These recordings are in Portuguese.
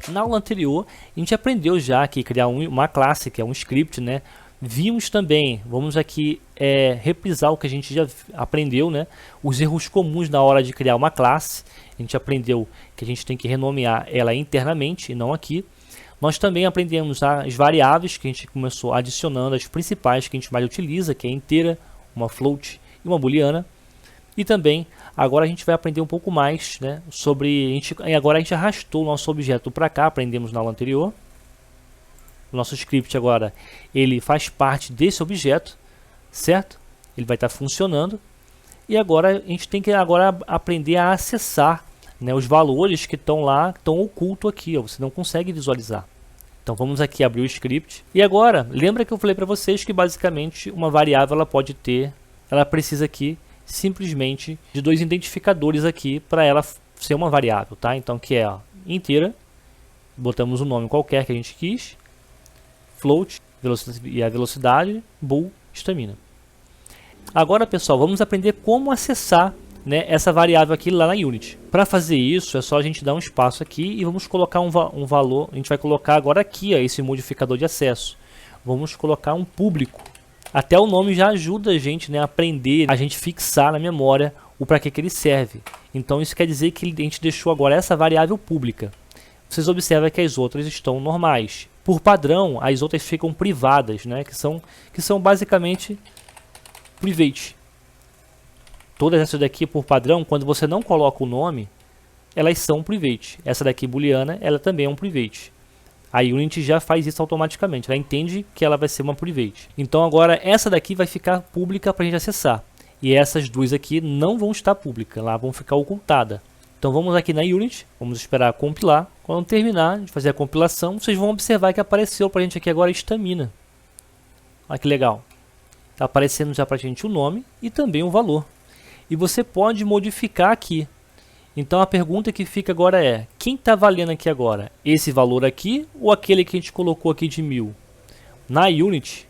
Na aula anterior, a gente aprendeu já que criar uma classe, que é um script, né? Vimos também, vamos aqui reprisar o que a gente já aprendeu, né? Os erros comuns na hora de criar uma classe. A gente aprendeu que a gente tem que renomear ela internamente e não aqui. Nós também aprendemos as variáveis que a gente começou adicionando, as principais que a gente mais utiliza, que é inteira, uma float e uma booleana. E também, agora a gente vai aprender um pouco mais, né, sobre... Agora a gente arrastou o nosso objeto para cá, aprendemos na aula anterior. O nosso script agora, ele faz parte desse objeto, certo? Ele vai estar funcionando. E agora a gente tem que aprender a acessar, né, os valores que estão lá, que estão ocultos aqui, ó, você não consegue visualizar. Então vamos aqui abrir o script. E agora, lembra que eu falei para vocês que basicamente uma variável ela precisa aqui simplesmente de 2 identificadores aqui para ela ser uma variável, tá? Então que é inteira, botamos um nome qualquer que a gente quis, float e a velocidade, bool, estamina. Agora, pessoal, vamos aprender como acessar, né, essa variável aqui lá na Unity. Para fazer isso, é só a gente dar um espaço aqui e vamos colocar um valor. A gente vai colocar agora aqui, ó, esse modificador de acesso. Vamos colocar um público. Até o nome já ajuda a gente, né, a aprender, a gente fixar na memória o para que ele serve. Então isso quer dizer que a gente deixou agora essa variável pública. Vocês observam que as outras estão normais. Por padrão, as outras ficam privadas, né, que são basicamente private. Todas essas daqui, por padrão, quando você não coloca o nome, elas são private. Essa daqui, booleana, ela também é um private. A Unity já faz isso automaticamente, ela entende que ela vai ser uma private. Então agora essa daqui vai ficar pública para a gente acessar. E essas duas aqui não vão estar públicas, lá vão ficar ocultadas. Então vamos aqui na Unity, vamos esperar compilar. Quando terminar de fazer a compilação, vocês vão observar que apareceu para a gente aqui agora estamina. Olha que legal. Está aparecendo já para a gente o nome e também o valor. E você pode modificar aqui. Então a pergunta que fica agora é, quem está valendo aqui agora? Esse valor aqui ou aquele que a gente colocou aqui de 1000? Na Unity,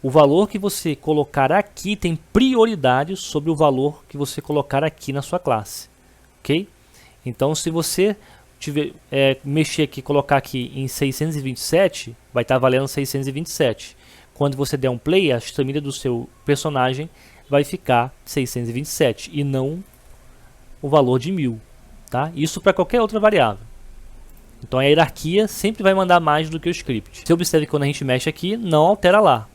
o valor que você colocar aqui tem prioridade sobre o valor que você colocar aqui na sua classe. Ok? Então se você mexer aqui, colocar aqui em 627, vai estar valendo 627. Quando você der um play, a estamina do seu personagem vai ficar 627 e não o valor de 1000, tá? Isso para qualquer outra variável. Então a hierarquia sempre vai mandar mais do que o script. Você observe que quando a gente mexe aqui, não altera lá.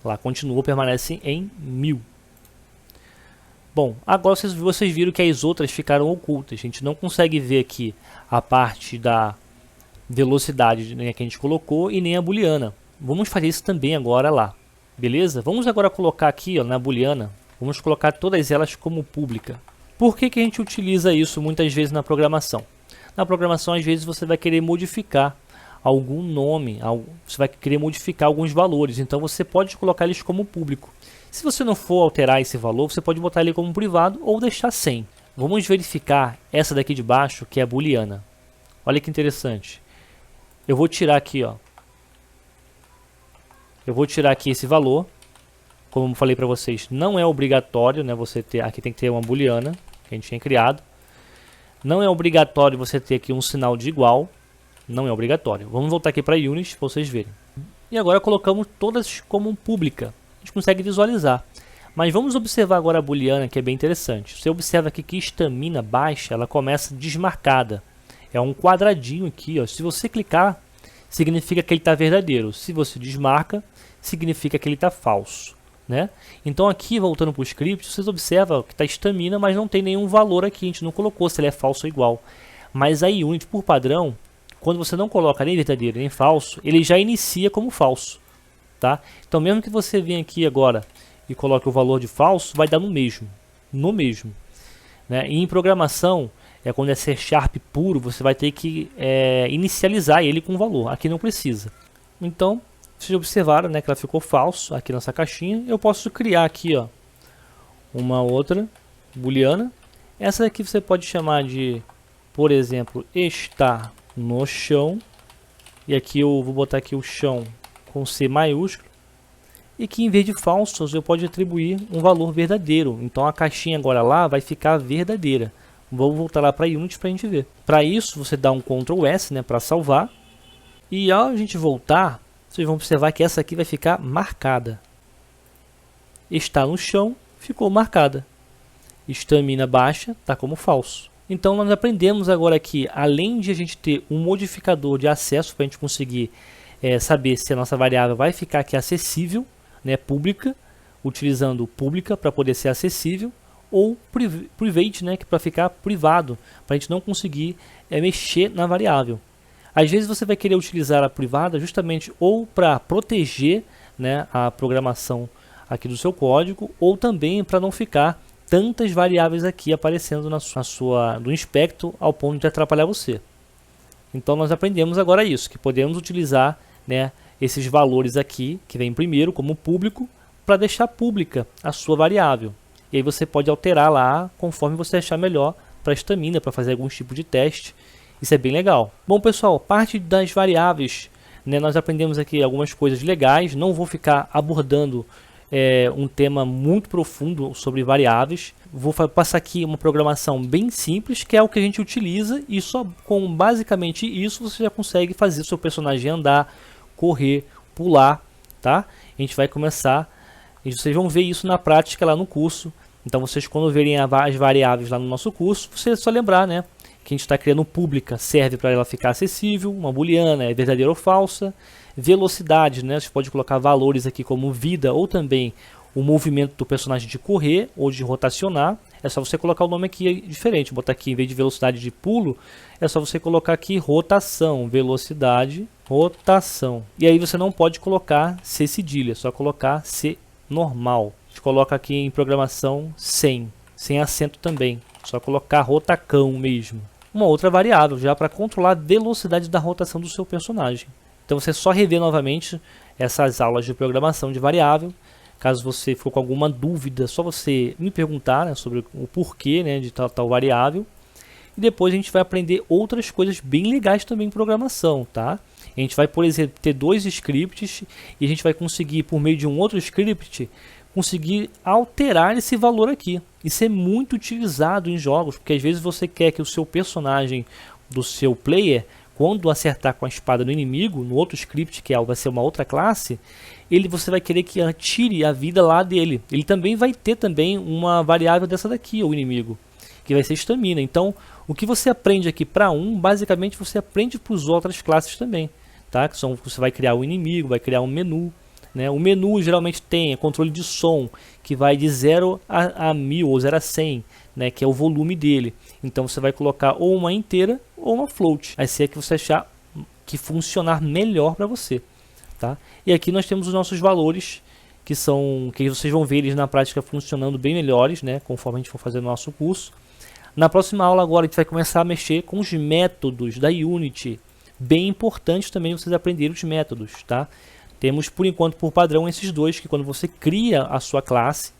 Lá continua, permanece em 1000. Bom, agora vocês viram que as outras ficaram ocultas. A gente não consegue ver aqui a parte da velocidade, né, que a gente colocou e nem a booleana. Vamos fazer isso também agora lá. Beleza? Vamos agora colocar aqui, ó, na booleana, vamos colocar todas elas como pública. Por que a gente utiliza isso muitas vezes na programação? Na programação, às vezes, você vai querer modificar algum nome, você vai querer modificar alguns valores, então você pode colocar eles como público. Se você não for alterar esse valor, você pode botar ele como privado ou deixar sem. Vamos verificar essa daqui de baixo, que é a booleana. Olha que interessante. Eu vou tirar aqui, ó. Eu vou tirar aqui esse valor. Como eu falei para vocês, não é obrigatório, né, você ter, aqui tem que ter uma booleana que a gente tinha criado. Não é obrigatório você ter aqui um sinal de igual, não é obrigatório. Vamos voltar aqui para Unity para vocês verem. E agora colocamos todas como pública. A gente consegue visualizar. Mas vamos observar agora a booleana, que é bem interessante. Você observa aqui que estamina baixa, ela começa desmarcada. É um quadradinho aqui, ó. Se você clicar, significa que ele está verdadeiro. Se você desmarca, significa que ele está falso. Né? Então aqui, voltando para o script, vocês observam que está estamina, mas não tem nenhum valor aqui, a gente não colocou se ele é falso ou igual. Mas a Unity, por padrão, quando você não coloca nem verdadeiro nem falso, ele já inicia como falso. Tá? Então mesmo que você venha aqui agora e coloque o valor de falso, vai dar no mesmo. Né? E em programação, quando é C# puro, você vai ter que inicializar ele com valor. Aqui não precisa. Então, vocês observaram, né, que ela ficou falso aqui nessa caixinha. Eu posso criar aqui, ó, uma outra booleana. Essa aqui você pode chamar de, por exemplo, está no chão. E aqui eu vou botar aqui o chão com C maiúsculo. e que em vez de falsos eu pode atribuir um valor verdadeiro. Então a caixinha agora lá vai ficar verdadeira. Vou voltar lá para Unity para a gente ver. Para isso você dá um Ctrl S, né, para salvar. E ao a gente voltar, vocês vão observar que essa aqui vai ficar marcada. Está no chão, ficou marcada. Estamina baixa, está como falso. Então nós aprendemos agora aqui, além de a gente ter um modificador de acesso para a gente conseguir saber se a nossa variável vai ficar aqui acessível, né, pública, utilizando pública para poder ser acessível, ou private, né, que para ficar privado, para a gente não conseguir mexer na variável. Às vezes você vai querer utilizar a privada justamente ou para proteger, né, a programação aqui do seu código, ou também para não ficar tantas variáveis aqui aparecendo no inspector ao ponto de atrapalhar você. Então nós aprendemos agora isso, que podemos utilizar, né, esses valores aqui, que vem primeiro como público, para deixar pública a sua variável. E aí você pode alterar lá conforme você achar melhor para a estamina, para fazer algum tipo de teste. Isso é bem legal. Bom pessoal, parte das variáveis, né, nós aprendemos aqui algumas coisas legais. Não vou ficar abordando um tema muito profundo sobre variáveis. Vou passar aqui uma programação bem simples, que é o que a gente utiliza, e só com basicamente isso você já consegue fazer o seu personagem andar, correr, pular, tá? A gente vai começar, e vocês vão ver isso na prática lá no curso. Então vocês, quando verem as variáveis lá no nosso curso, você é só lembrar, né, que a gente está criando pública, serve para ela ficar acessível, uma booleana é verdadeira ou falsa. Velocidade, né? Você pode colocar valores aqui como vida, ou também o movimento do personagem de correr ou de rotacionar. É só você colocar o nome aqui diferente, botar aqui em vez de velocidade de pulo, é só você colocar aqui rotação, velocidade, rotação. E aí você não pode colocar C cedilha, é só colocar C normal. A gente coloca aqui em programação sem acento também, só colocar rotacão mesmo. Uma outra variável já para controlar a velocidade da rotação do seu personagem. Então você só rever novamente essas aulas de programação de variável. Caso você for com alguma dúvida, só você me perguntar, né, sobre o porquê, né, de tal variável. E depois a gente vai aprender outras coisas bem legais também em programação, tá? A gente vai, por exemplo, ter dois scripts e a gente vai conseguir, por meio de um outro script, conseguir alterar esse valor aqui. Isso é muito utilizado em jogos, porque às vezes você quer que o seu personagem do seu player, quando acertar com a espada no inimigo, no outro script, que vai ser uma outra classe, você vai querer que tire a vida lá dele. Ele também vai ter também uma variável dessa daqui, o inimigo, que vai ser estamina. Então, o que você aprende aqui para basicamente você aprende para as outras classes também, tá? Que você vai criar o inimigo, vai criar um menu, né? O menu geralmente tem controle de som, que vai de 0 a 1000 ou 0 a 100, né? Que é o volume dele. Então você vai colocar ou uma inteira ou uma float. Aí se é que você achar que funcionar melhor para você, tá? E aqui nós temos os nossos valores, que vocês vão ver eles na prática funcionando bem melhores, né? Conforme a gente for fazer o nosso curso. Na próxima aula agora a gente vai começar a mexer com os métodos da Unity. Bem importante também vocês aprenderem os métodos, tá? Temos por enquanto por padrão esses dois, que quando você cria a sua classe,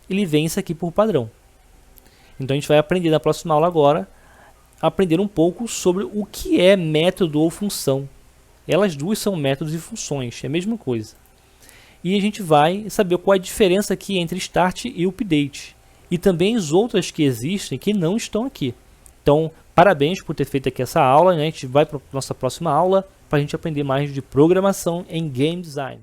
ele vem isso aqui por padrão. Então a gente vai aprender na próxima aula agora, aprender um pouco sobre o que é método ou função. Elas duas são métodos e funções, é a mesma coisa. E a gente vai saber qual é a diferença aqui entre start e update. E também as outras que existem que não estão aqui. Então, parabéns por ter feito aqui essa aula, né? A gente vai para a nossa próxima aula para a gente aprender mais de programação em Game Design.